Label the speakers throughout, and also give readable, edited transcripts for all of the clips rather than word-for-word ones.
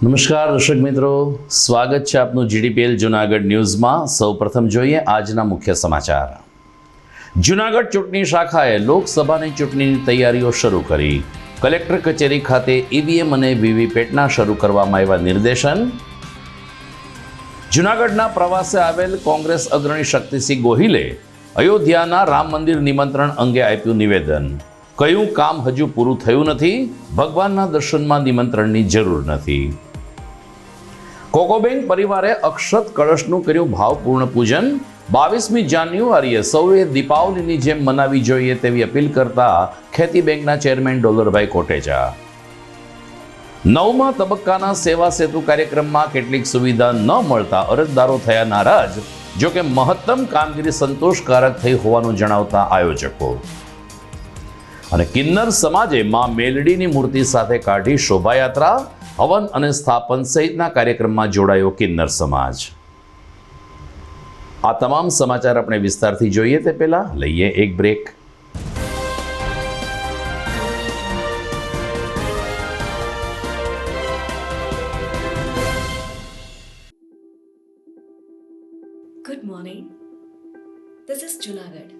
Speaker 1: નમસ્કાર દર્શક મિત્રો, સ્વાગત છે આપનું જીડીપીએલ જૂનાગઢ ન્યૂઝમાં। સૌપ્રથમ જોઈએ આજના મુખ્ય સમાચાર। જૂનાગઢ ચૂંટણી શાખાએ લોકસભાની ચૂંટણીની તૈયારીઓ શરૂ કરી। કલેક્ટર કચેરી ખાતે ઈવીએમ અને વીવીપેટના શરૂ કરવામાં આવ્યા નિર્દેશન। જૂનાગઢના પ્રવાસે આવેલ કોંગ્રેસ અગ્રણી શક્તિસિંહ ગોહિલે અયોધ્યાના રામ મંદિર નિમંત્રણ અંગે આપ્યું નિવેદન। કયું કામ હજુ પૂરું થયું નથી? ભગવાનના દર્શનમાં નિમંત્રણની જરૂર નથી। કોકોબેંક પરિવારે અક્ષત કળશનું કર્યું ભાવપૂર્ણ પૂજન। 22મી જાન્યુઆરીએ સૌએ દીપાવલીની જેમ મનાવી જોઈએ તેવી અપીલ કરતા ખેતી બેંકના ચેરમેન ડોલરભાઈ કોટેચા। 9મા તબક્કાના સેવા સેતુ કાર્યક્રમમાં કેટલીક સુવિધા ન મળતા અરજદારો થયા નારાજ। જોકે મહત્તમ કામગીરી સંતોષકારક થઈ હોવાનું જણાવતા આયોજકો। અને કિન્નર સમાજે માં મેલડીની મૂર્તિ સાથે કાઢી શોભાયાત્રા। હવન અને સ્થાપન સહિતના કાર્યક્રમમાં જોડાયો કિન્નર સમાજ। આ તમામ સમાચાર આપણે વિસ્તારથી જોઈએ તે પહેલા લઈએ એક break.
Speaker 2: Good morning. This is Junagadh.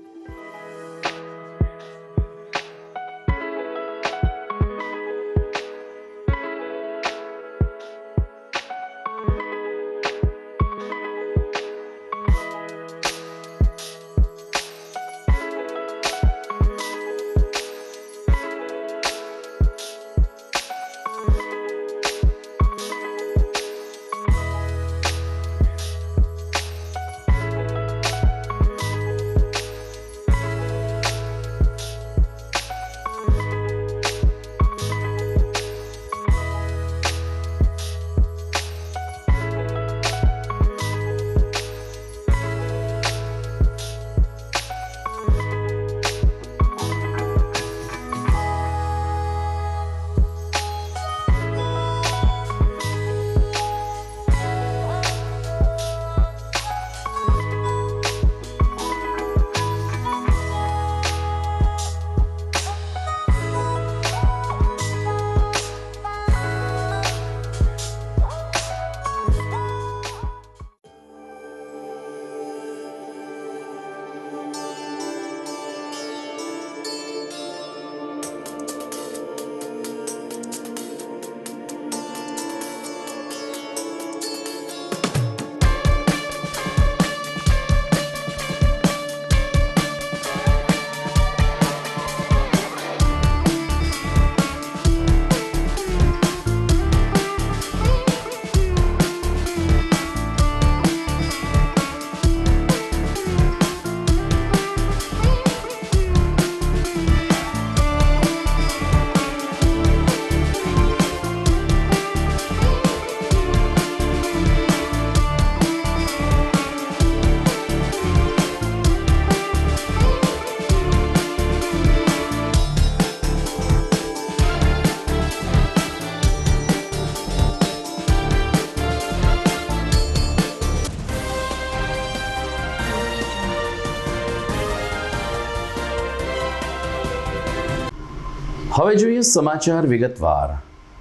Speaker 1: હવે જોઈએ સમાચાર વિગતવાર।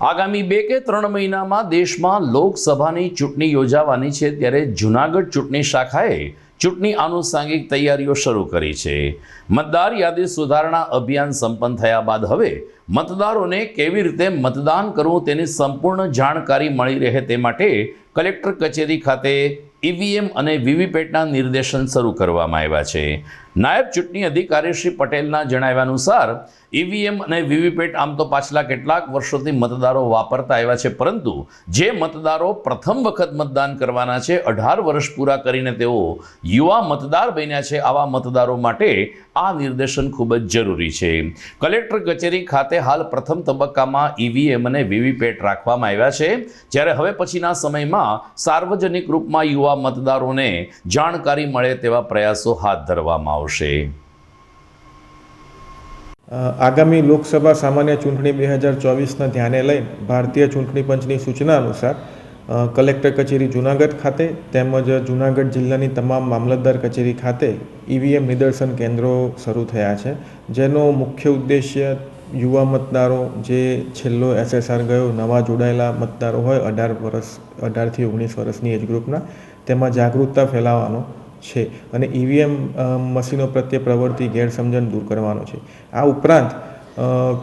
Speaker 1: આગામી 2 કે 3 મહિનામાં દેશમાં લોકસભાની ચૂંટણી યોજાવાની છે, ત્યારે જૂનાગઢ ચૂંટણી શાખાએ ચૂંટણી આનુષંગિક તૈયારીઓ શરૂ કરી છે। મતદાર યાદી સુધારણા અભિયાન સંપન્ન થયા બાદ હવે મતદારોને કેવી રીતે મતદાન કરવું તેની સંપૂર્ણ જાણકારી મળી રહે તે માટે કલેક્ટર કચેરી ખાતે ઈવીએમ અને વીવીપેટના નિર્દેશન શરૂ કરવામાં આવ્યા છે। નાયબ ચૂંટણી અધિકારી શ્રી પટેલના જણાવ્યા અનુસાર ઈવીએમ અને વીવીપેટ આમ તો પાછલા કેટલાક વર્ષોથી મતદારો વાપરતા આવ્યા છે, પરંતુ જે મતદારો પ્રથમ વખત મતદાન કરવાના છે, 18 વર્ષ પૂરા કરીને તેઓ યુવા મતદાર બન્યા છે, આવા મતદારો માટે આ નિર્દેશન ખૂબ જ જરૂરી છે। કલેક્ટર કચેરી ખાતે હાલ પ્રથમ તબક્કામાં ઈવીએમ અને વીવીપેટ રાખવામાં આવ્યા છે, જ્યારે હવે પછીના સમયમાં સાર્વજનિક રૂપમાં યુવા મતદારોને જાણકારી મળે તેવા પ્રયાસો હાથ ધરવામાં આવશે।
Speaker 3: આગામી લોકસભા સામાન્ય ચૂંટણી 2024ના ધ્યાને લઈ ભારતીય ચૂંટણી પંચની સૂચના અનુસાર કલેક્ટર કચેરી જૂનાગઢ ખાતે તેમજ જૂનાગઢ જિલ્લાની તમામ મામલતદાર કચેરી ખાતે ઈવીએમ નિદર્શન કેન્દ્રો શરૂ થયા છે, જેનો મુખ્ય ઉદ્દેશ્ય યુવા મતદારો જે છેલ્લો SSR ગયો નવા જોડાયેલા મતદારો હોય 18થી 19 વર્ષની એજ ગ્રુપના, તેમાં જાગૃતતા ફેલાવવાનો છે અને EVM મશીનો પ્રત્યે પ્રવર્તી ગેરસમજણ દૂર કરવાનો છે. આ ઉપરાંત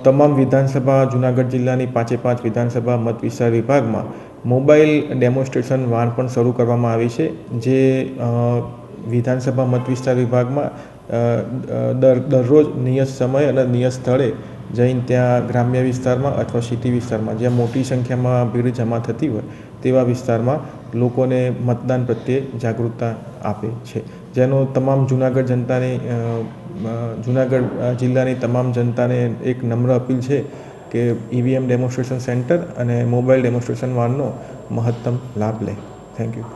Speaker 3: તમામ વિધાનસભા જૂનાગઢ જિલ્લાની 5 વિધાનસભા મત વિસ્તાર વિભાગમાં મોબાઈલ ડેમોન્સ્ટ્રેશન વાન પણ શરૂ કરવામાં આવી છે, જે વિધાનસભા મત વિસ્તાર વિભાગમાં દરરોજ નિયત સમય અને નિયત સ્થળે જઈને ત્યાં ગ્રામ્ય વિસ્તારમાં અથવા સિટી વિસ્તારમાં જ્યાં મોટી સંખ્યામાં ભીડ જમા થતી હોય તેવા વિસ્તારમાં લોકોને મતદાન પ્રત્યે જાગૃતતા આપે છે, જેનો તમામ જૂનાગઢ જિલ્લાની તમામ જનતાને એક નમ્ર અપીલ છે કે EVM ડેમોન્સ્ટ્રેશન સેન્ટર અને મોબાઈલ ડેમોન્સ્ટ્રેશન વાનનો મહત્તમ લાભ લે. Thank you.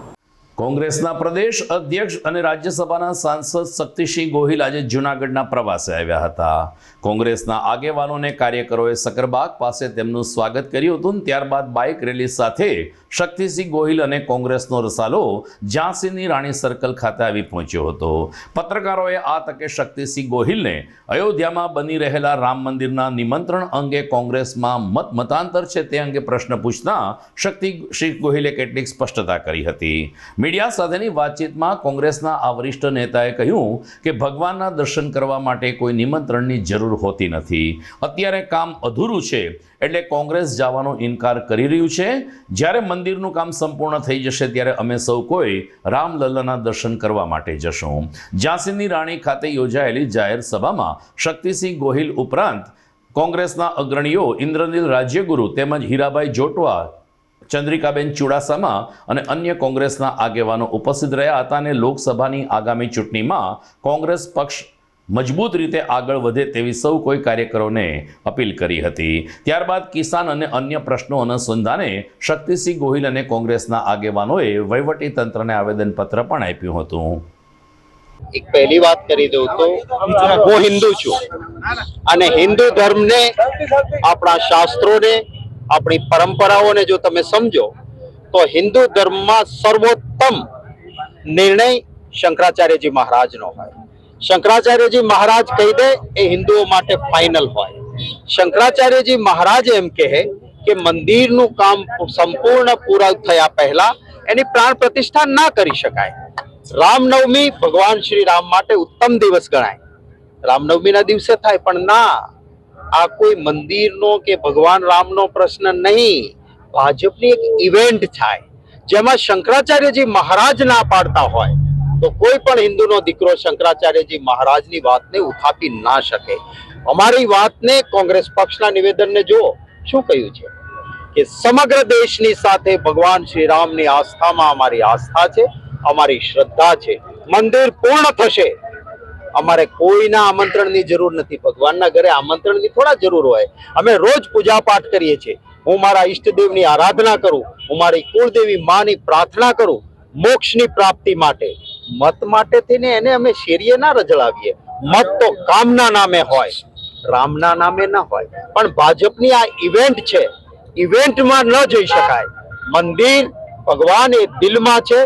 Speaker 1: કોંગ્રેસના પ્રદેશ અધ્યક્ષ અને રાજ્યસભાના સાંસદ શક્તિસિંહ ગોહિલ આજે જૂનાગઢના પ્રવાસે આવ્યા હતા. કોંગ્રેસના આગેવાનો અને કાર્યકરોએ સકરબાગ પાસે તેમનું સ્વાગત કર્યું હતું. ત્યારબાદ બાઇક રેલી સાથે શક્તિસિંહ ગોહિલ અને કોંગ્રેસનો રસાલો ઝાંસીની રાણી સર્કલ ખાતે આવી પહોંચ્યો હતો. પત્રકારોએ આ તકે શક્તિસિંહ ગોહિલને અયોધ્યામાં બની રહેલા રામ મંદિરના નિમંત્રણ અંગે કોંગ્રેસમાં મતાંતર છે તે અંગે પ્રશ્ન પૂછતા શક્તિસિંહ ગોહિલે કેટલીક સ્પષ્ટતા કરી હતી. મીડિયા સાથેની વાતચીતમાં કોંગ્રેસના આ વરિષ્ઠ નેતાએ કહ્યું કે ભગવાનના દર્શન કરવા માટે કોઈ નિમંત્રણની જરૂર હોતી નથી. અત્યારે કામ અધૂરું છે એટલે કોંગ્રેસ જવાનો ઇનકાર કરી રહ્યું છે. જ્યારે મંદિરનું કામ સંપૂર્ણ થઈ જશે ત્યારે અમે સૌ કોઈ રામલલ્લાના દર્શન કરવા માટે જશું. ઝાંસીની રાણી ખાતે યોજાયેલી જાહેર સભામાં શક્તિસિંહ ગોહિલ ઉપરાંત કોંગ્રેસના અગ્રણીઓ ઇન્દ્રનીલ રાજ્યગુરુ તેમજ હીરાભાઈ જોટવા, ચંદ્રિકાબેન ચુડાસમા અને અન્ય કોંગ્રેસના આગેવાનો ઉપસ્થિત રહ્યા હતા અને લોકસભાની આગામી ચૂંટણીમાં કોંગ્રેસ પક્ષ મજબૂત રીતે આગળ વધે તેવી સૌ કોઈ કાર્યકરોને અપીલ કરી હતી. ત્યારબાદ કિસાન અને અન્ય પ્રશ્નો અનુસંધાને શક્તિસિંહ ગોહિલ અને કોંગ્રેસના આગેવાનોએ વહીવટી તંત્રને આવેદનપત્ર પણ આપ્યું હતું.
Speaker 4: એક પહેલી વાત કરી દઉં તો હું હિન્દુ છું અને હિન્દુ ધર્મને, આપણા શાસ્ત્રોને, આપણી પરંપરાઓને જો તમે સમજો તો હિન્દુ ધર્મમાં સર્વોત્તમ નિર્ણય શંકરાચાર્યજી મહારાજનો હોય. શંકરાચાર્યજી મહારાજ કહી દે એ હિન્દુઓ માટે ફાઇનલ હોય. શંકરાચાર્યજી મહારાજ એમ કહે કે મંદિરનું કામ સંપૂર્ણ પૂરા થયા પહેલા એની પ્રાણ પ્રતિષ્ઠા ના કરી શકાય. રામનવમી ભગવાન શ્રી રામ માટે ઉત્તમ દિવસ ગણાય, રામનવમીના દિવસે થાય, પણ ના, આ કોઈ મંદિરનો કે ભગવાન રામનો પ્રશ્ન નહીં, ભાજપની એક ઇવેન્ટ થાય જેમાં શંકરાચાર્યજી મહારાજ ના પાડતા હોય તો કોઈ પણ હિન્દુનો દીકરો શંકરાચાર્યજી મહારાજની વાતને ઉથાપી ના શકે. અમારી વાતને, કોંગ્રેસ પક્ષના નિવેદનને જો શું કહ્યું છે કે સમગ્ર દેશની સાથે ભગવાન શ્રી રામની આસ્થામાં અમારી આસ્થા છે, અમારી શ્રદ્ધા છે. મંદિર પૂર્ણ થશે, અમારે કોઈના આમંત્રણની જરૂર નથી. ભગવાનના ઘરે આમંત્રણની થોડા જરૂર હોય. અમે રોજ પૂજા પાઠ કરીએ છીએ. હું મારા ઈષ્ટદેવની આરાધના કરું, હું મારી કુળદેવી માની પ્રાર્થના કરું મોક્ષની પ્રાપ્તિ માટે. મત માટે થઈને એને અમે શેરીએ ના રજળાવીએ. મત તો કામના નામે હોય, રામના નામે ના હોય. પણ ભાજપની આ ઇવેન્ટ છે, ઇવેન્ટમાં ન જઈ શકાય. મંદિર ભગવાન એ દિલમાં છે,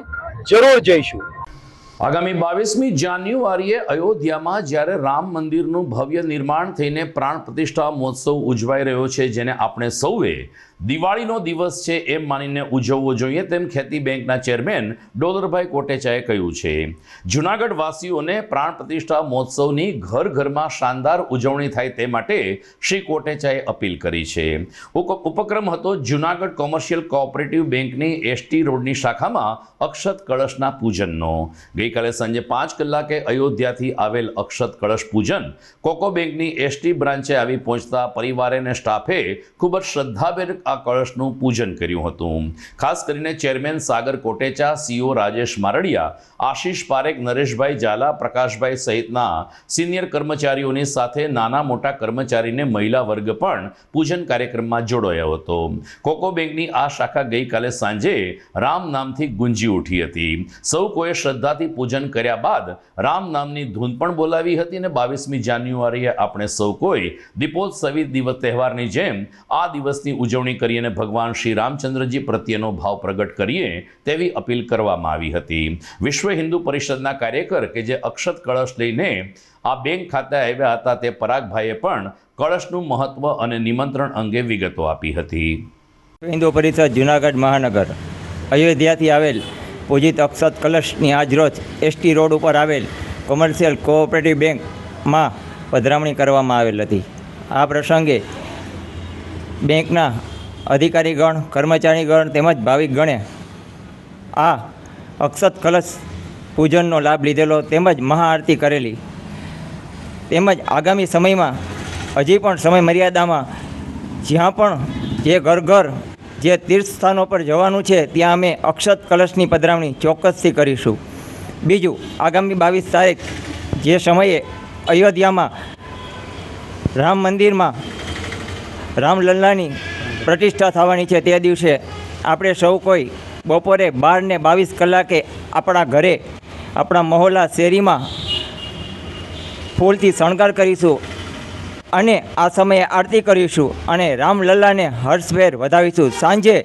Speaker 4: જરૂર જઈશું.
Speaker 1: આગામી 22મી જાન્યુઆરીએ અયોધ્યામાં જ્યારે રામ મંદિરનું ભવ્ય નિર્માણ થઈને પ્રાણ પ્રતિષ્ઠા મહોત્સવ ઉજવાઈ રહ્યો છે, જેને આપણે સૌએ દિવાળીનો દિવસ છે એમ માનીને ઉજવવો જોઈએ તેમ ખેતી બેંકના ચેરમેન ડોલરભાઈ કોટેચાએ કહ્યું છે. જૂનાગઢ વાસીઓને પ્રાણ પ્રતિષ્ઠા મહોત્સવની ઘર ઘરમાં શાનદાર ઉજવણી થાય તે માટે શ્રી કોટેચાએ અપીલ કરી છે. ઉપક્રમ હતો જૂનાગઢ કોમર્શિયલ કોઓપરેટિવ બેંકની ST રોડની શાખામાં અક્ષત કળશના પૂજનનો. ગઈકાલે સાંજે 5 કલાકે અયોધ્યાથી આવેલ અક્ષત કળશ પૂજન કોકો બેંકની ST બ્રાન્ચે આવી પહોંચતા પરિવારે અને સ્ટાફે ખૂબ જ શ્રદ્ધાભેર આ કળશનું પૂજન કર્યું હતું. ખાસ કરીને ચેરમેન સાગર કોટેચા, CEO રાજેશ મારડિયા, આશીષ પારેખ, નરેશભાઈ ઝાલા, પ્રકાશભાઈ સહિતના સિનિયર કર્મચારીઓની સાથે નાના મોટા કર્મચારીને મહિલા વર્ગ પણ પૂજન કાર્યક્રમમાં જોડાયો હતો. કોકો બેંકની આ શાખા ગઈકાલે સાંજે રામ નામથી ગુંજી ઉઠી હતી. સૌ કોઈએ શ્રદ્ધાથી પૂજન કર્યા બાદ રામ નામની ધૂન પણ બોલાવી હતી અને 22મી જાન્યુઆરીએ આપણે સૌ કોઈ દીપોત્સવી દિવસ તહેવારની જેમ આ દિવસની ઉજવણી કરી અને ભગવાન શ્રી રામચંદ્રજી પ્રત્યેનો ભાવ પ્રગટ કરીએ તેવી અપીલ કરવામાં આવી હતી. વિશ્વ હિન્દુ પરિષદના કાર્યકર કે જે અક્ષત કળશ લઈને આ બેંક ખાતે આવ્યા હતા તે પરાગભાઈએ પણ કળશનું મહત્વ અને નિમંત્રણ અંગે વિગતો આપી હતી.
Speaker 5: હિન્દુ પરિષદ જુનાગઢ મહાનગર અયોધ્યાથી આવેલ પૂજિત અક્ષત કલશની આજરોજ એસટી રોડ ઉપર આવેલ કોમર્શિયલ કોઓપરેટિવ બેંકમાં પધરામણી કરવામાં આવેલ હતી. આ પ્રસંગે બેંકના અધિકારીગણ, કર્મચારીગણ તેમજ ભાવિકગણે આ અક્ષત કલશ પૂજનનો લાભ લીધેલો તેમજ મહાઆરતી કરેલી. તેમજ આગામી સમયમાં હજી પણ સમય મર્યાદામાં જ્યાં પણ જે ઘર જે તીર્થ સ્થાનો પર જવાનું છે ત્યાં અમે અક્ષત કલશની પધરામણી ચોક્કસથી કરીશું. બીજું, આગામી 22 તારીખ જે સમયે અયોધ્યામાં રામ મંદિરમાં રામલલ્લાની પ્રતિષ્ઠા થવાની છે તે દિવસે આપણે સૌ કોઈ બપોરે 12 ને 22 કલાકે આપણા ઘરે, આપણા મહોલ્લા શેરીમાં ફૂલથી શણગાર કરીશું અને આ સમયે આરતી કરીશું અને રામલલ્લાને હર્ષભેર વધાવીશું. સાંજે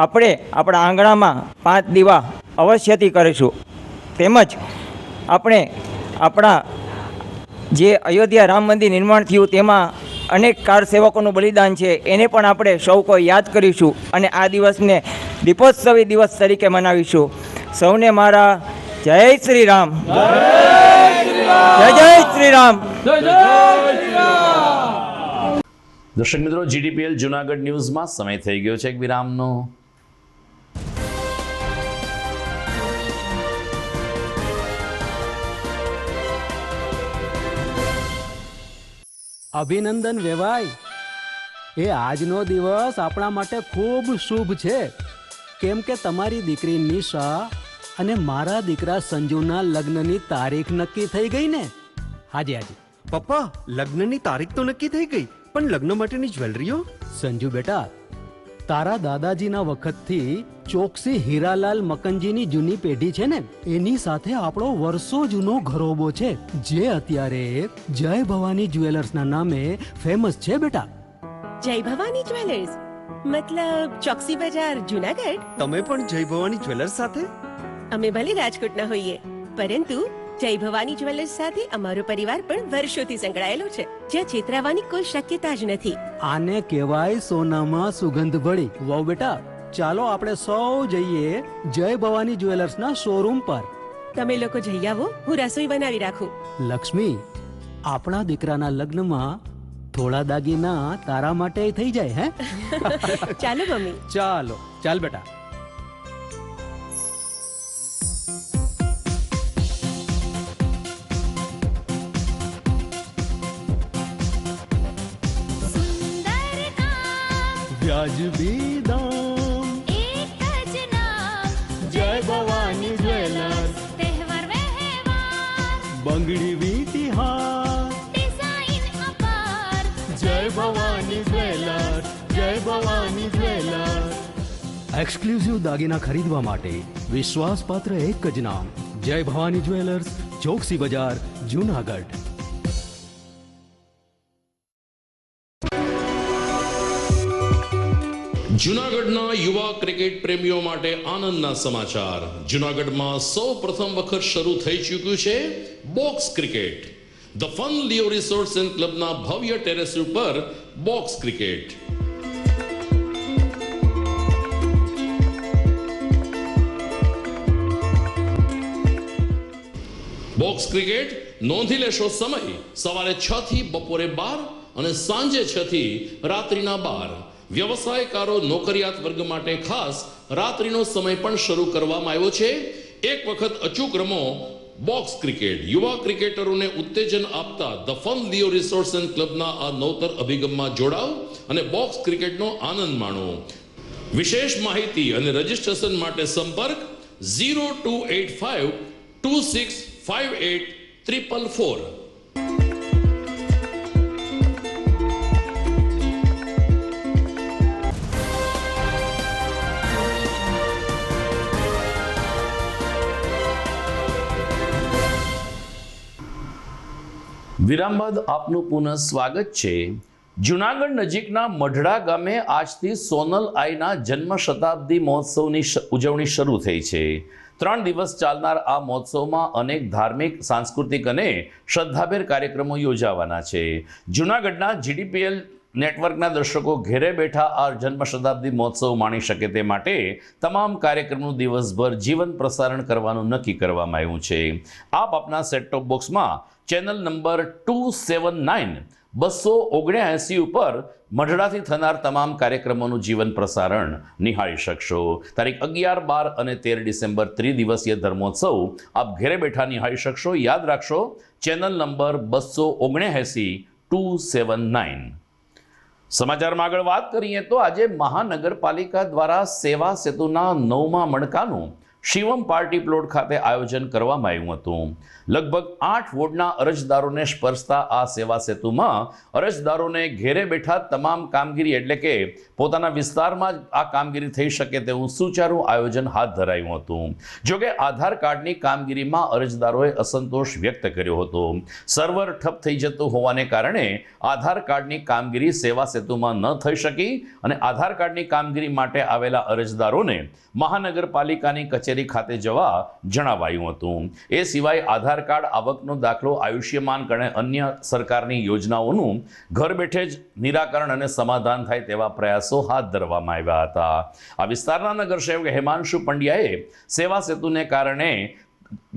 Speaker 5: આપણે આપણા આંગણામાં 5 દીવા અવશ્યથી કરીશું. તેમજ આપણે આપણા જે અયોધ્યા રામ મંદિર નિર્માણ થયું તેમાં અનેક કાર સેવકોનું બલિદાન છે, એને પણ આપણે સૌ કોઈ યાદ કરીશું અને આ દિવસને દીપોત્સવી દિવસ તરીકે મનાવીશું. સૌને મારા જય શ્રી રામ, જય જય શ્રી રામ.
Speaker 1: દર્શક મિત્રો, GDPL જુનાગઢ ન્યૂઝમાં સમય થઈ ગયો છે એક વિરામનો.
Speaker 6: અભિનંદન વેવાય. એ આજનો દિવસ આપણા માટે ખૂબ શુભ છે, કેમ કે તમારી દીકરી નિશા અને મારા દીકરા સંજુના લગ્નની તારીખ નક્કી થઈ ગઈ ને. હાજી હાજી
Speaker 7: પપ્પા, લગ્નની તારીખ તો નક્કી થઈ ગઈ, પણ લગ્ન માટેની જ્વેલરીઓ?
Speaker 6: સંજુ બેટા, તારા દાદાજીના વખતથી ચોકસી હીરાલાલ મકનજીની જૂની પેઢી છે ને, એની સાથે આપણો વર્ષો જૂનો ઘરોબો છે, જે અત્યારે જય ભવાની જ્વેલર્સના નામે ફેમસ છે બેટા.
Speaker 8: જય ભવાની જ્વેલર્સ મતલબ ચોકસી બજાર જુનાગઢ?
Speaker 7: તમે પણ જય ભવાની જ્વેલર્સ સાથે?
Speaker 8: અમે ભલે રાજકોટના હોઈએ, પરંતુ જય ભવાની જ્વેલર્સ સાથે અમારો પરિવાર પણ વર્ષોથી સંકળાયેલો છે, જ્યાં છેતરાવાની કોઈ શક્યતા જ નથી.
Speaker 6: આને કહેવાય સોનામાં સુગંધ ભળી. વાવ બેટા, ચાલો આપણે સૌ જઈએ જય ભવાની જ્વેલર્સના શોરૂમ પર.
Speaker 8: તમે લોકો જઈ આવો, હું રસોઈ બનાવી રાખું.
Speaker 6: લક્ષ્મી, આપણા દીકરાના લગ્નમાં થોડા દાગીના તારા માટે થઈ જાય. હે
Speaker 8: ચાલો મમ્મી.
Speaker 6: ચાલો ચાલ બેટા. વ્યાજબી દામ,
Speaker 9: એક જ નામ,
Speaker 6: જય ભવાની જ્વેલર્સ.
Speaker 9: તહેવાર વ્યવહાર,
Speaker 6: બંગડી વીટી હાર,
Speaker 9: ડિઝાઇન અપાર,
Speaker 6: જય ભવાની જ્વેલર્સ, જય ભવાની જ્વેલર્સ. એક્સક્લુઝિવ દાગીના ખરીદવા માટે વિશ્વાસપાત્ર એક જ નામ, જય ભવાની જ્વેલર્સ, ચોકસી બજાર, જુનાગઢ.
Speaker 1: જૂનાગઢના યુવા ક્રિકેટ પ્રેમીઓ માટે આનંદના સમાચાર. જૂનાગઢમાં સૌ પ્રથમ વખત શરૂ થઈ ચૂક્યું છે box cricket. The Fun Leo Resorts and ક્લબના ભવ્ય ટેરેસ ઉપર બોક્સ ક્રિકેટ. બોક્સ ક્રિકેટ નોંધી લેશો સમય સવારે 6 થી બપોરે 12 અને સાંજે 6 થી રાત્રિના 12. વ્યવસાયકારો, નોકરિયાત વર્ગ માટે ખાસ રાત્રિનો સમય પણ શરૂ કરવામાં આવ્યો છે. એક વખત અચૂક રમો બોક્સ ક્રિકેટ. યુવા ક્રિકેટરોને ઉત્તેજન આપતા the Fun Leo Resorts and ક્લબના આ નવતર અભિગમમાં જોડાઓ અને બોક્સ ક્રિકેટનો આનંદ માણો. વિશેષ માહિતી અને રજીસ્ટ્રેશન માટે સંપર્ક 0285 2658 444. વિરામ બાદ આપનું પુનઃ સ્વાગત છે. જૂનાગઢ નજીકના મઢડા ગામે આજથી સોનલ આઈના જન્મ શતાબ્દી મહોત્સવની ઉજવણી શરૂ થઈ છે. 3 દિવસ ચાલનાર આ મહોત્સવમાં અનેક ધાર્મિક, સાંસ્કૃતિક અને શ્રદ્ધાભેર કાર્યક્રમો યોજાવાના છે. જૂનાગઢના GDPL નેટવર્કના દર્શકો ઘેરે બેઠા આ જન્મ શતાબ્દી મહોત્સવ માણી શકે તે માટે તમામ કાર્યક્રમનું દિવસભર જીવન પ્રસારણ કરવાનું નક્કી કરવામાં આવ્યું છે. આપ આપના સેટ ટોપ બોક્સમાં ચેનલ નંબર 279 279 ઉપર મઢડાથી થનાર તમામ કાર્યક્રમોનું જીવન પ્રસારણ નિહાળી શકશો. તારીખ 11, 12 અને 13 ડિસેમ્બર ત્રિદિવસીય ધર્મોત્સવ આપ ઘેરે બેઠા નિહાળી શકશો. યાદ રાખશો, ચેનલ નંબર 279 279. સમાચારમાં આગળ વાત કરીએ તો આજે મહાનગરપાલિકા દ્વારા સેવા સેતુના 9મા મણકાનું શિવમ પાર્ટી પ્લોટ ખાતે આયોજન કરવામાં આવ્યું હતું. લગભગ 8 વોર્ડના અરજદારોને સ્પર્શતા આ સેવા સેતુમાં અરજદારોને ઘેરે બેઠા તમામ કામગીરી એટલે કે પોતાના વિસ્તારમાં જ આ કામગીરી થઈ શકે તેવું સુચારું આયોજન હાથ ધરાયું હતું. જોકે આધાર કાર્ડની કામગીરીમાં અરજદારોએ અસંતોષ વ્યક્ત કર્યો હતો. સર્વર ઠપ થઈ જતું હોવાને કારણે આધાર કાર્ડની કામગીરી સેવા સેતુમાં ન થઈ શકી અને આધાર કાર્ડની કામગીરી માટે આવેલા અરજદારોને મહાનગરપાલિકાની કચેરી ખાતે જવા જણાવાયું હતું. એ સિવાય આધાર કાર્ડ, આવકનો દાખલો, આયુષ્યમાન અને અન્ય સરકારની યોજનાઓનું ઘર બેઠે જ નિરાકરણ અને સમાધાન થાય તેવા પ્રયાસો હાથ ધરવામાં આવ્યા હતા. આ વિસ્તારના નગરસેવક હેમાંશુ પંડ્યાએ સેવા સેતુને કારણે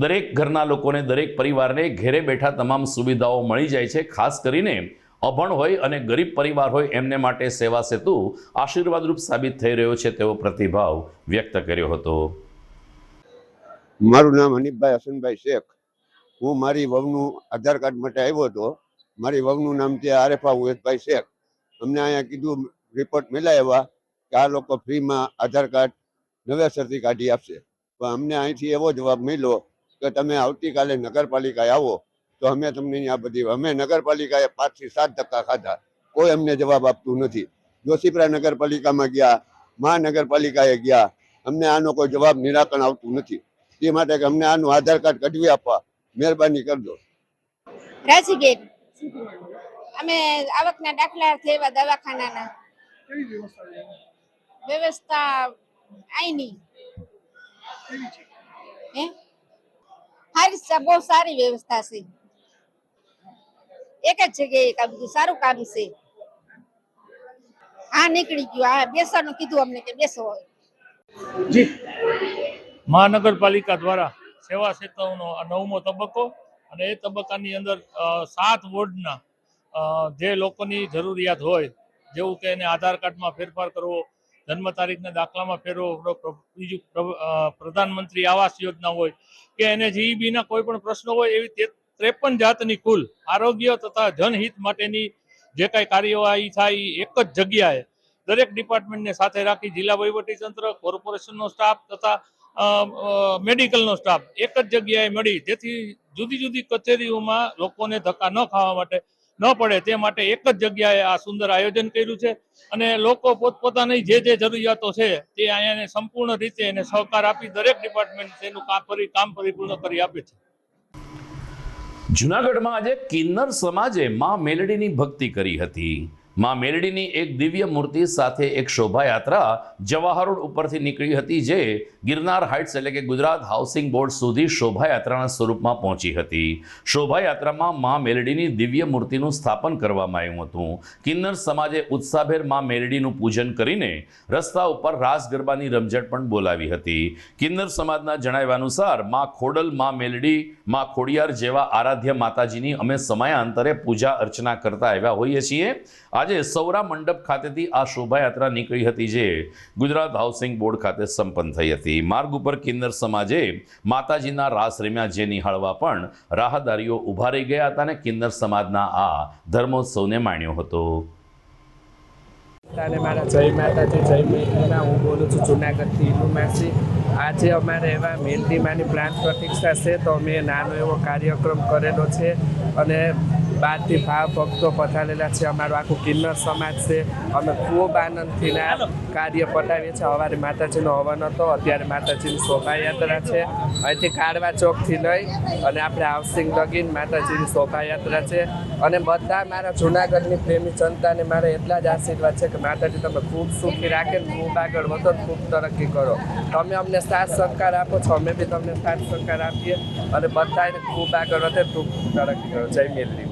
Speaker 1: દરેક ઘરના લોકોને, દરેક પરિવારને ઘેરે બેઠા તમામ સુવિધાઓ મળી જાય છે. ખાસ કરીને અભણ હોય અને ગરીબ પરિવાર હોય એમને માટે સેવા સેતુ આશીર્વાદરૂપ સાબિત થઈ રહ્યો છે તેવો પ્રતિભાવ વ્યક્ત કર્યો હતો.
Speaker 10: મારું નામ હનીફભાઈ હસનભાઈ શેખ. હું મારી વહુનું આધાર કાર્ડ માટે આવ્યો હતો. મારી વહુનું નામ છે આરેફા ઉવેશભાઈ શેખ. અમને અહીંયા કીધું, રિપોર્ટ મેળવ્યા કે આ લોકો ફ્રીમાં આધાર કાર્ડ નવેસરથી કાઢી આપશે. પણ અમને અહીંથી એવો જવાબ મળ્યો કે તમે આવતીકાલે નગરપાલિકાએ આવો તો અમે તમને આ બધી, અમે નગરપાલિકાએ 5 થી 7 ધક્કા ખાધા, કોઈ અમને જવાબ આપતું નથી. જોશીપુરા નગરપાલિકામાં ગયા, મહાનગરપાલિકાએ ગયા, અમને આનો કોઈ જવાબ, નિરાકરણ આવતું નથી. તે માટે કે અમને આનું આધાર કાર્ડ કઢવી આપવા મહેરબાની કરજો.
Speaker 11: રાજીબેન, અમે આવકના દાખલા લેવા દવાખાનાના વ્યવસ્થા આઈની બહુ સારી વ્યવસ્થા છે. એક જ જગ્યાએ આ બધું સારું કામ છે. હા, નીકળી ગયું. હા, બેસવાનું કીધું અમને કે બેસો.
Speaker 12: જી, મહાનગરપાલિકા દ્વારા સેવા સેતુનો 9મો તબક્કો અને એ તબક્કાની અંદર 7 વોર્ડના જે લોકોની જરૂરિયાત હોય, જેવું કે એને આધાર કાર્ડમાં ફેરફાર કરવો, જન્મ તારીખના દાખલામાં ફેરવો, બીજું પ્રધાનમંત્રી આવાસ યોજના હોય કે એને જીઈબીના કોઈ પણ પ્રશ્નો હોય, એવી 53 જાતની કુલ આરોગ્ય તથા જનહિત માટેની જે કાંઈ કાર્યવાહી થાય એક જ જગ્યાએ દરેક ડિપાર્ટમેન્ટને સાથે રાખી જિલ્લા વહીવટીતંત્ર, કોર્પોરેશનનો સ્ટાફ તથા મેડિકલનો સ્ટાફ એક જ જગ્યાએ મળી, જેથી જુદી જુદી કચેરીઓમાં લોકોને ધક્કા ન ખાવા માટે ન પડે તે માટે એક જ જગ્યાએ આ સુંદર આયોજન કર્યું છે. અને લોકો પોતપોતાની જે જરૂરિયાતો છે તે અહીંયા સંપૂર્ણ રીતે એને સહકાર આપી દરેક ડિપાર્ટમેન્ટ તેનું કામ પરિપૂર્ણ કરી આપે છે.
Speaker 1: જૂનાગઢમાં આજે કિન્નર સમાજે માં મેલડીની ભક્તિ કરી હતી. માં મેલડીની એક દિવ્ય મૂર્તિ સાથે એક શોભાયાત્રા જવાહર રોડ ઉપરથી નીકળી હતી, જે ગિરનાર હાઇટ્સ એટલે કે ગુજરાત હાઉસિંગ બોર્ડ સુધી શોભાયાત્રાના સ્વરૂપમાં પહોંચી હતી. શોભાયાત્રામાં માં મેલડીની દિવ્ય મૂર્તિનું સ્થાપન કરવામાં આવ્યું હતું. કિન્નર સમાજે ઉત્સાહભેર માં મેલડીનું પૂજન કરીને રસ્તા ઉપર રાસ ગરબાની રમઝટ પણ બોલાવી હતી. કિન્નર સમાજના જણાવ્યા અનુસાર માં ખોડલ, માં મેલડી, માં ખોડિયાર જેવા આરાધ્ય માતાજીની અમે સમયાંતરે પૂજા અર્ચના કરતા આવ્યા હોઈએ છીએ. આજે સૌરા મંડપ ખાતેથી આ શોભાયાત્રા નીકળી હતી, જે ગુજરાત હાઉસિંગ બોર્ડ ખાતે સંપન્ન થઈ હતી. માર્ગ ઉપર કિન્નર સમાજે માતાજીના રાસ રમ્યા, જે નિહાળવા પણ રાહદારીઓ ઊભા રહી ગયા હતા અને કિન્નર સમાજના આ ધર્મોત્સવને માણ્યો હતો.
Speaker 13: મારા જય માતાજી, જય મેલડીમાં. હું બોલું છું જુનાગઢથી ઇલુમાસી. આજે અમારે એવા મેલડીમાંની પ્રાણ પ્રતિષ્ઠા છે, તો અમે નાનો એવો કાર્યક્રમ કરેલો છે અને બહારથી ભાવ ભક્તો પધારેલા છે. અમારું આખું કિન્નર સમાજ છે. અમે ખૂબ આનંદથી આ કાર્ય પતાવીએ છીએ. સવારે માતાજીનો હવન હતો, અત્યારે માતાજીની શોભાયાત્રા છે. અહીંથી કાળવા ચોકથી લઈ અને આપણે હાઉસિંગ લગીને માતાજીની શોભાયાત્રા છે. અને બધા મારા જૂનાગઢની પ્રેમી જનતાને મારે એટલા જ આશીર્વાદ છે કે માતાજી તમે ખૂબ સુખી રાખે ને ખૂબ આગળ વધો ને ખૂબ તરક્કી કરો. તમે અમને સાથ સહકાર આપો છો, અમે બી તમને સાથ સહકાર આપીએ અને બધાને ખૂબ આગળ વધે, ખૂબ તરક્કી કરો. જય મેલડી.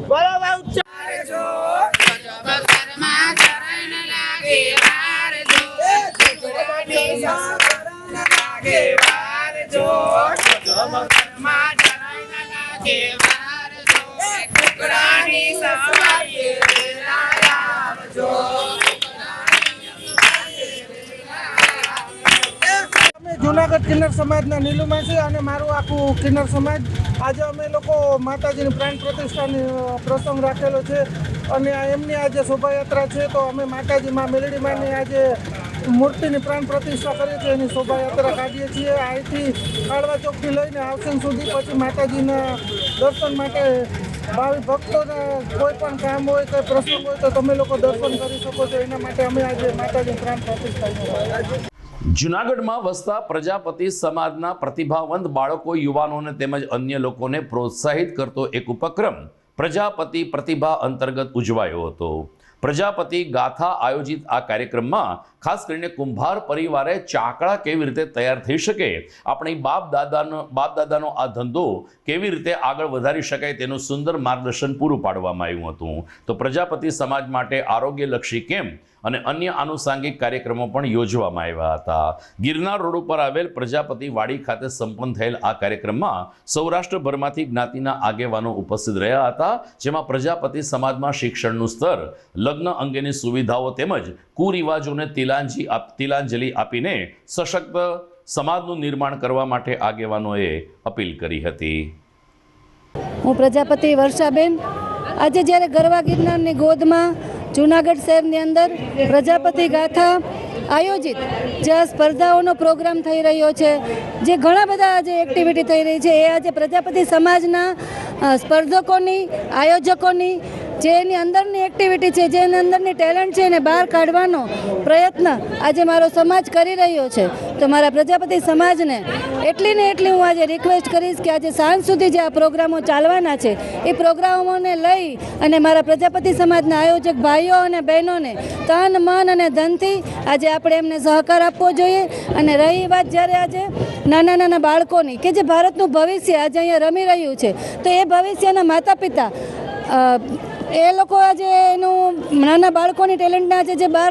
Speaker 14: જુનાગઢ કિન્નર સમાજના નીલુમાં છે અને મારું આખું કિન્નર સમાજ આજે અમે લોકો માતાજીની પ્રાણ પ્રતિષ્ઠાની પ્રસંગ રાખેલો છે અને એમની આજે શોભાયાત્રા છે. તો અમે માતાજીમાં મેલડીમાંની આજે મૂર્તિની પ્રાણ પ્રતિષ્ઠા કરીએ છીએ, એની શોભાયાત્રા કાઢીએ છીએ. અહીંથી કાળવા ચોકથી લઈને હાઉસિંગ સુધી, પછી માતાજીના દર્શન માટે ભાવિ ભક્તોને કોઈ પણ કામ હોય, કોઈ પ્રસંગ હોય તો તમે લોકો દર્શન કરી શકો છો. એના માટે અમે આજે માતાજીની પ્રાણ પ્રતિષ્ઠા.
Speaker 1: જૂનાગઢમાં વસતા પ્રજાપતિ સમાજના પ્રતિભાવંત બાળકો, યુવાનોને તેમજ અન્ય લોકોને પ્રોત્સાહિત કરતો એક ઉપક્રમ પ્રજાપતિ પ્રતિભા અંતર્ગત ઉજવાયો હતો. પ્રજાપતિ ગાથા આયોજિત આ કાર્યક્રમમાં ખાસ કરીને કુંભાર પરિવારે ચાકડા કેવી રીતે તૈયાર થઈ શકે, આપણી બાપ દાદાનો આ ધંધો કેવી રીતે આગળ વધારી શકાય તેનું સુંદર માર્ગદર્શન પૂરું પાડવામાં આવ્યું હતું. તો પ્રજાપતિ સમાજ માટે આરોગ્યલક્ષી કેમ્પ અને અન્ય આનુષાંગિક કાર્યક્રમો પણ યોજવામાં આવ્યા હતા. ગિરનાર રોડ ઉપર આવેલ પ્રજાપતિ વાડી ખાતે સંપન્ન થયેલ આ કાર્યક્રમમાં સૌરાષ્ટ્રભરમાંથી જ્ઞાતિના આગેવાનો ઉપસ્થિત રહ્યા હતા, જેમાં પ્રજાપતિ સમાજમાં શિક્ષણનું સ્તર, લગ્ન અંગેની સુવિધાઓ તેમજ કુરિવાજોને તિલાંજલિ આપીને સશક્ત સમાજનું નિર્માણ કરવા માટે આગેવાનોએ અપીલ કરી હતી.
Speaker 15: હું પ્રજાપતિ વર્ષાબેન. આજે જ્યારે ગરવા ગિરનારની ગોદમાં જૂનાગઢ શહેરની અંદર પ્રજાપતિ ગાથા આયોજિત જે સ્પર્ધાઓનો પ્રોગ્રામ થઈ રહ્યો છે, જે ઘણા બધા આજે એક્ટિવિટી થઈ રહી છે, એ આજે પ્રજાપતિ સમાજના સ્પર્ધકોની, આયોજકોની જે એની અંદરની એક્ટિવિટી છે, જે એની અંદરની ટેલેન્ટ છે, એને બહાર કાઢવાનો પ્રયત્ન આજે મારો સમાજ કરી રહ્યો છે. તો મારા પ્રજાપતિ સમાજને એટલી ને એટલી હું આજે રિક્વેસ્ટ કરીશ કે આજે સાંજ સુધી જે આ પ્રોગ્રામો ચાલવાના છે, એ પ્રોગ્રામોને લઈ અને મારા પ્રજાપતિ સમાજના આયોજક ભાઈઓ અને બહેનોને તન, મન અને ધનથી આજે આપણે એમને સહકાર આપવો જોઈએ. અને રહી વાત જ્યારે આજે નાના નાના બાળકોની કે જે ભારતનું ભવિષ્ય આજે અહીંયા રમી રહ્યું છે, તો એ ભવિષ્યના માતા પિતા એ લોકો આજે એનું નાના બાળકોની ટેલેન્ટને આજે જે બહાર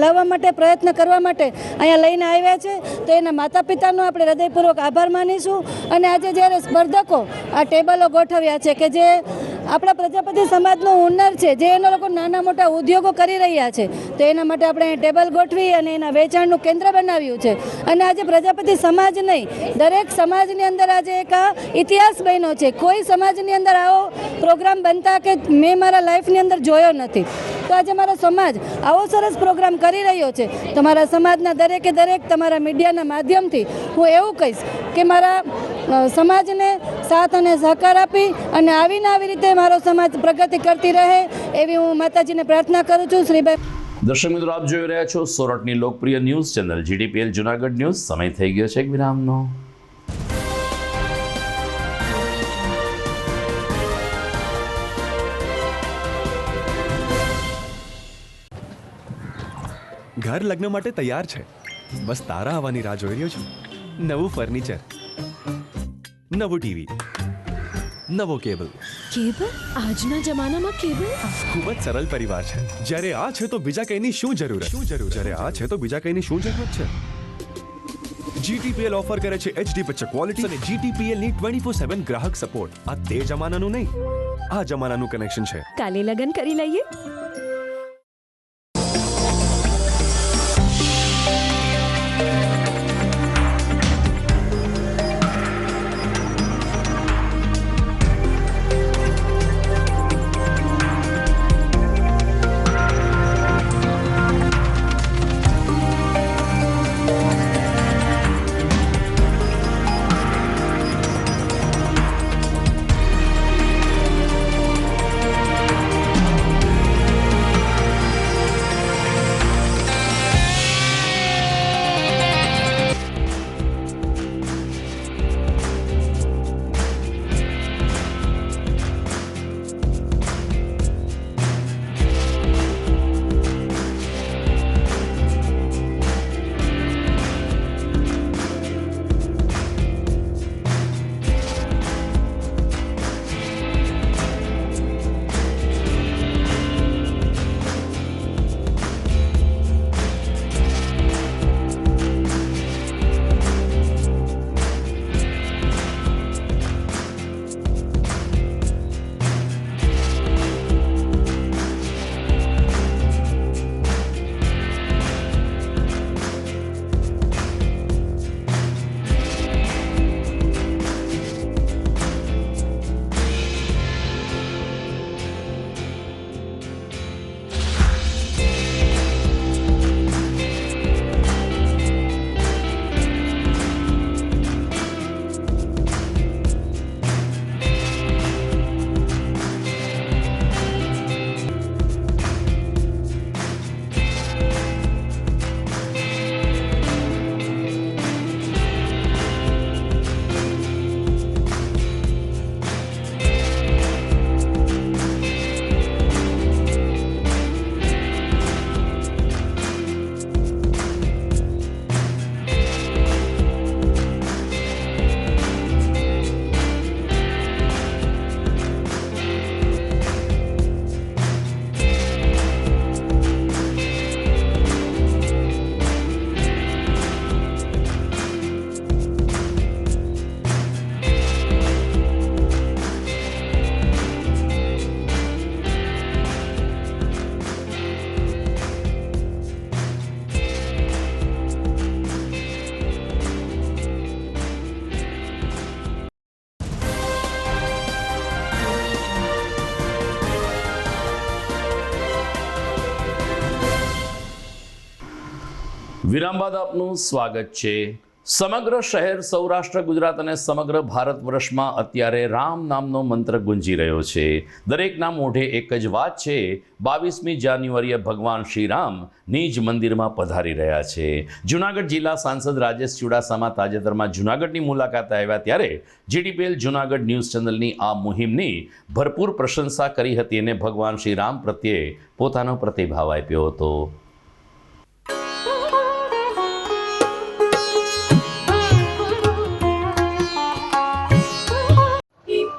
Speaker 15: લાવવા માટે પ્રયત્ન કરવા માટે અહીંયા લઈને આવ્યા છે, તો એના માતા પિતાનો આપણે હૃદયપૂર્વક આભાર માનીશું. અને આજે જ્યારે સ્પર્ધકો આ ટેબલો ગોઠવ્યા છે કે જે આપણા પ્રજાપતિ સમાજનું હુનર છે, જે એનો લોકો નાના મોટા ઉદ્યોગો કરી રહ્યા છે, તો એના માટે આપણે ટેબલ ગોઠવી અને એના વેચાણનું કેન્દ્ર બનાવ્યું છે. અને આજે પ્રજાપતિ સમાજ નહીં, દરેક સમાજની અંદર આજે એક આ ઇતિહાસ બન્યો છે. કોઈ સમાજની અંદર આવો પ્રોગ્રામ બનતા કે મેં મારા લાઈફની અંદર જોયો નથી. તો આજે મારો સમાજ આવો સરસ પ્રોગ્રામ કરી રહ્યો છે. તો મારા સમાજના દરેકે દરેક તમારા મીડિયાના માધ્યમથી હું એવું કહીશ કે મારા સમાજને સાથ અને સહકાર આપી અને આવીને આવી રીતે મારો સમાજ પ્રગતિ કરતી રહે એવી હું માતાજીને પ્રાર્થના કરું છું. શ્રીભાઈ.
Speaker 1: દર્શક મિત્રો, આપ જોઈ રહ્યા છો સોરઠની લોકપ્રિય news channel GTPL Junagadh news. સમય થઈ ગયો છે એક વિરામનો.
Speaker 16: ઘર લગ્ન માટે તૈયાર છે, બસ તારા આવવાની રાહ જોઈ રહ્યો છું. નવું ફર્નિચર, નવું ટીવી, નવો કેબલ.
Speaker 17: આજના જમાનામાં કેબલ
Speaker 16: ખૂબ જ સરળ પરિવાર છે. જ્યારે આ છે તો બીજા કઈની શું જરૂર? જ્યારે આ છે તો બીજા કઈની શું જરૂરત છે? GTPL ઓફર કરે છે HD પિક્ચર ક્વોલિટી અને GTPL ની 24/7 ગ્રાહક સપોર્ટ. આ તે જમાનાનું નહીં, આ જમાનાનું કનેક્શન છે.
Speaker 17: કાલે લગન કરી લઈએ.
Speaker 1: વિરામ બાદ આપનું સ્વાગત છે. સમગ્ર શહેર સૌરાષ્ટ્ર ગુજરાત અને સમગ્ર ભારત વર્ષમાં અત્યારે રામ નામનો મંત્ર ગુંજી રહ્યો છે. દરેકના મોઢે એક જ વાત છે, 22મી જાન્યુઆરીએ ભગવાન શ્રી રામ નિજ મંદિરમાં પધારી રહ્યા છે. જૂનાગઢ જિલ્લા સાંસદ રાજેશ ચુડાસમા તાજેતરમાં જૂનાગઢની મુલાકાતે આવ્યા ત્યારે GTPL જૂનાગઢ ન્યૂઝ ચેનલની આ મુહિમની ભરપૂર પ્રશંસા કરી હતી અને ભગવાન શ્રી રામ પ્રત્યે પોતાનો પ્રતિભાવ આપ્યો હતો.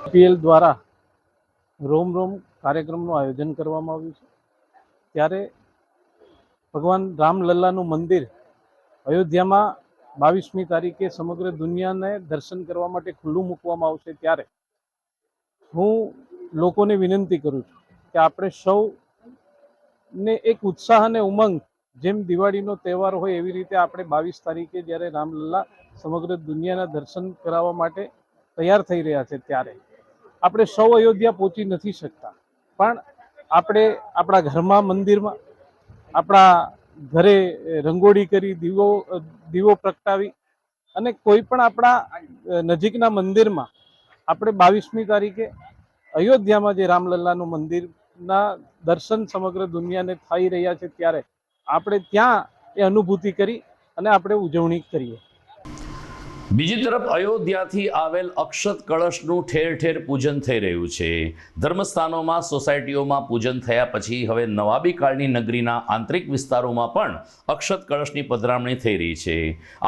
Speaker 18: GTPL દ્વારા રોમ રોમ કાર્યક્રમનું આયોજન કરવામાં આવ્યું છે. ત્યારે ભગવાન રામલલ્લાનું મંદિર અયોધ્યામાં 22મી તારીખે સમગ્ર દુનિયાને દર્શન કરવા માટે ખુલ્લું મૂકવામાં આવશે. ત્યારે હું લોકોને વિનંતી કરું છું કે આપણે સૌને એક ઉત્સાહ અને ઉમંગ, જેમ દિવાળીનો તહેવાર હોય એવી રીતે આપણે 22 તારીખે જ્યારે રામલલ્લા સમગ્ર દુનિયાના દર્શન કરાવવા માટે તૈયાર થઈ રહ્યા છે, ત્યારે આપણે સૌ અયોધ્યા પહોંચી નથી શકતા, પણ આપણે આપણા ઘરમાં, મંદિરમાં, આપણા ઘરે રંગોળી કરી, દીવો પ્રગટાવી અને કોઈ પણ આપણા નજીકના મંદિરમાં આપણે 22મી તારીખે અયોધ્યામાં જે રામલલ્લાનું મંદિરના દર્શન સમગ્ર દુનિયાને થઈ રહ્યા છે, ત્યારે આપણે ત્યાં એ અનુભૂતિ કરી અને આપણે ઉજવણી કરીએ.
Speaker 1: બીજી તરફ અયોધ્યાથી આવેલ અક્ષત કળશનું ઠેર ઠેર પૂજન થઈ રહ્યું છે. ધર્મસ્થાનોમાં, સોસાયટીઓમાં પૂજન થયા પછી હવે નવાબી કાળની નગરીના આંતરિક વિસ્તારોમાં પણ અક્ષત કળશની પધરામણી થઈ રહી છે.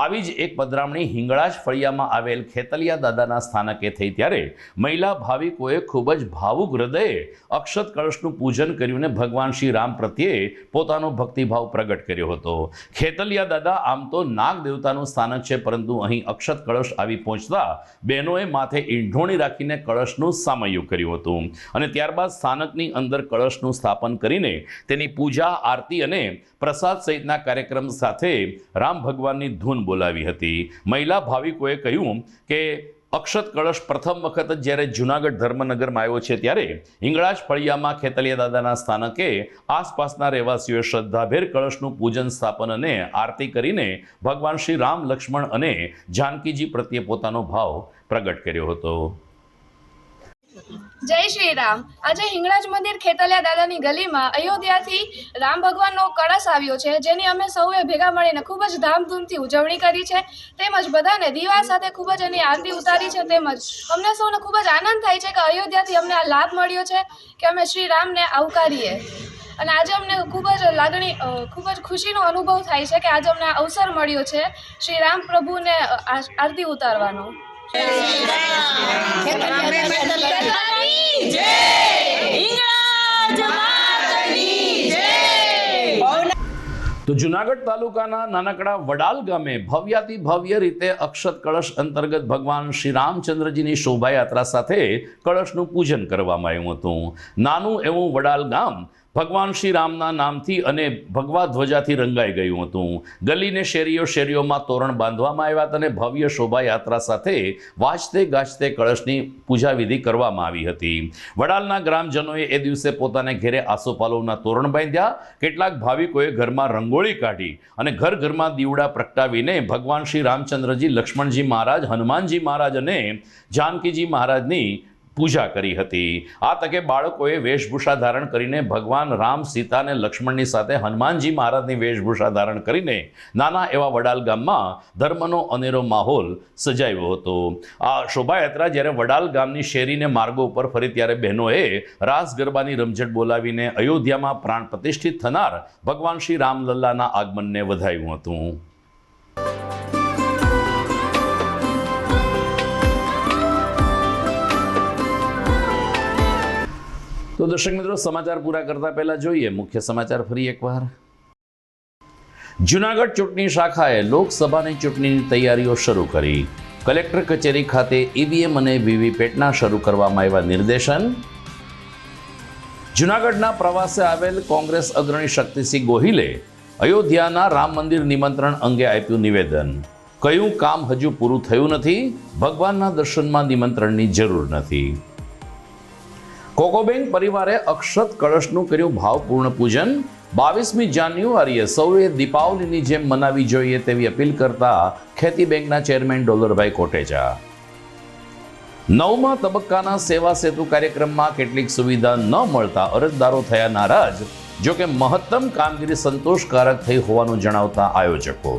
Speaker 1: આવી જ એક પધરામણી હિંગળાજ ફળિયામાં આવેલ ખેતલિયા દાદાના સ્થાનકે થઈ ત્યારે મહિલા ભાવિકોએ ખૂબ જ ભાવુક હૃદયે અક્ષત કળશનું પૂજન કર્યું અને ભગવાન શ્રી રામ પ્રત્યે પોતાનો ભક્તિભાવ પ્રગટ કર્યો હતો. ખેતલિયા દાદા આમ તો નાગ દેવતાનું સ્થાનક છે, પરંતુ અહીં અક્ષત કળશ આવી પહોંચતા બહેનોએ માથે ઈંઢોણી રાખીને કળશનું સામયું કર્યું હતું અને ત્યારબાદ સ્થાનકની અંદર કળશનું સ્થાપન કરીને તેની પૂજા, આરતી અને પ્રસાદ સહિતના કાર્યક્રમ સાથે રામ ભગવાનની ધૂન બોલાવી હતી. મહિલા ભાવિકોએ કહ્યું કે અક્ષત કળશ પ્રથમ વખત જ જ્યારે જૂનાગઢ ધર્મનગરમાં આવ્યો છે, ત્યારે હિંગળાજ ફળિયામાં ખેતલિયા દાદાના સ્થાનકે આસપાસના રહેવાસીઓએ શ્રદ્ધાભેર કળશનું પૂજન, સ્થાપન અને આરતી કરીને ભગવાન શ્રી રામ, લક્ષ્મણ અને જાનકીજી પ્રત્યે પોતાનો ભાવ પ્રગટ કર્યો હતો.
Speaker 19: જય શ્રી રામ. આજે હિંગળાજ મંદિર ખેતલિયા દાદાની ગલીમાં અયોધ્યાથી રામ ભગવાનનો કળશ આવ્યો છે, જેની અમે સૌએ ભેગા મળીને ખૂબ જ ધામધૂમથી ઉજવણી કરી છે, તેમજ બધાને દીવા સાથે ખૂબ જ એની આરતી ઉતારી છે. તેમજ અમને સૌને ખૂબ જ આનંદ થાય છે કે અયોધ્યાથી અમને આ લાભ મળ્યો છે કે અમે શ્રી રામને આવકારીએ, અને આજે અમને ખૂબ જ ખુશીનો અનુભવ થાય છે કે આજે અમને અવસર મળ્યો છે શ્રી રામ પ્રભુને આરતી ઉતારવાનો.
Speaker 1: તો જૂનાગઢ તાલુકાના નાનકડા વડાલ ગામે ભવ્યાતિ ભવ્ય રીતે અક્ષત કળશ અંતર્ગત ભગવાન શ્રી રામચંદ્રજીની શોભાયાત્રા સાથે કળશનું પૂજન કરવામાં આવ્યું હતું. નાનું એવું વડાલ ગામ ભગવાન શ્રી રામના નામથી અને ભગવા ધ્વજાથી રંગાઈ ગયું હતું. ગલીને શેરીઓમાં તોરણ બાંધવામાં આવ્યા હતા અને ભવ્ય શોભાયાત્રા સાથે વાજતે ગાજતે કળશની પૂજા વિધિ કરવામાં આવી હતી. વડાલના ગ્રામજનોએ એ દિવસે પોતાને ઘેરે આસોપાલવના તોરણ બાંધ્યા. કેટલાક ભાવિકોએ ઘરમાં રંગોળી કાઢી અને ઘરમાં દીવડા પ્રગટાવીને ભગવાન શ્રી રામચંદ્રજી, લક્ષ્મણજી મહારાજ, હનુમાનજી મહારાજ અને જાનકીજી મહારાજની પૂજા કરી હતી. આ તકે બાળકોએ વેશભૂષા ધારણ કરીને ભગવાન રામ, સીતા અને લક્ષ્મણની સાથે હનુમાનજી મહારાજની વેશભૂષા ધારણ કરીને નાના એવા વડાલ ગામમાં ધર્મનો અનેરો માહોલ સજાવ્યો હતો. આ શોભાયાત્રા જ્યારે વડાલ ગામની શેરીને માર્ગો ઉપર ફરી ત્યારે બહેનોએ રાસ ગરબાની રમઝટ બોલાવીને અયોધ્યામાં પ્રાણ પ્રતિષ્ઠિત થનાર ભગવાન શ્રી રામલલ્લાના આગમનને વધાવ્યું હતું. તો દર્શક મિત્રો, સમાચાર પૂરા કરતા પહેલા જોઈએ મુખ્ય સમાચાર ફરી એકવાર. જૂનાગઢ ચૂંટણી શાખાએ લોકસભાની ચૂંટણીની તૈયારીઓ શરૂ કરી. કલેક્ટર કચેરી ખાતે ઈવીએમ અને વીવીપેટના શરૂ કરવામાં આવ્યા નિર્દેશન. જૂનાગઢના પ્રવાસે આવેલ કોંગ્રેસ અગ્રણી શક્તિસિંહ ગોહિલે અયોધ્યાના રામ મંદિર નિમંત્રણ અંગે આપ્યું નિવેદન. કયું કામ હજુ પૂરું થયું નથી? ભગવાનના દર્શનમાં નિમંત્રણની જરૂર નથી. કોકોબેંક પરિવારે અક્ષત કળશનું કર્યું ભાવપૂર્ણ પૂજન. 22મી જાન્યુઆરીએ સૌએ દીપાવલીની જેમ મનાવી જોઈએ તેવી અપીલ કરતા ખેતી બેંકના ચેરમેન ડોલરભાઈ કોટેચા. 9મા તબક્કાના સેવા સેતુ કાર્યક્રમમાં કેટલીક સુવિધા ન મળતા અરજદારો થયા નારાજ. જો કે મહત્તમ કામગીરી સંતોષકારક થઈ હોવાનું જણાવતા આયોજકો.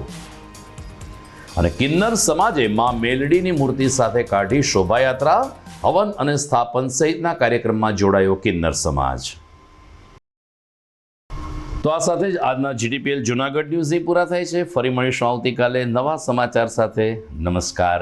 Speaker 1: અને કિન્નર સમાજે માં મેલડીની મૂર્તિ સાથે કાઢી શોભાયાત્રા, હવન અને સ્થાપન સહિતના કાર્યક્રમમાં જોડાયો કિન્નર સમાજ. તો આ સાથે જ આજના GTPL જુનાગઢ ન્યૂઝ પૂરા થાય છે. ફરી મળીશું આવતીકાલે નવા સમાચાર સાથે. નમસ્કાર.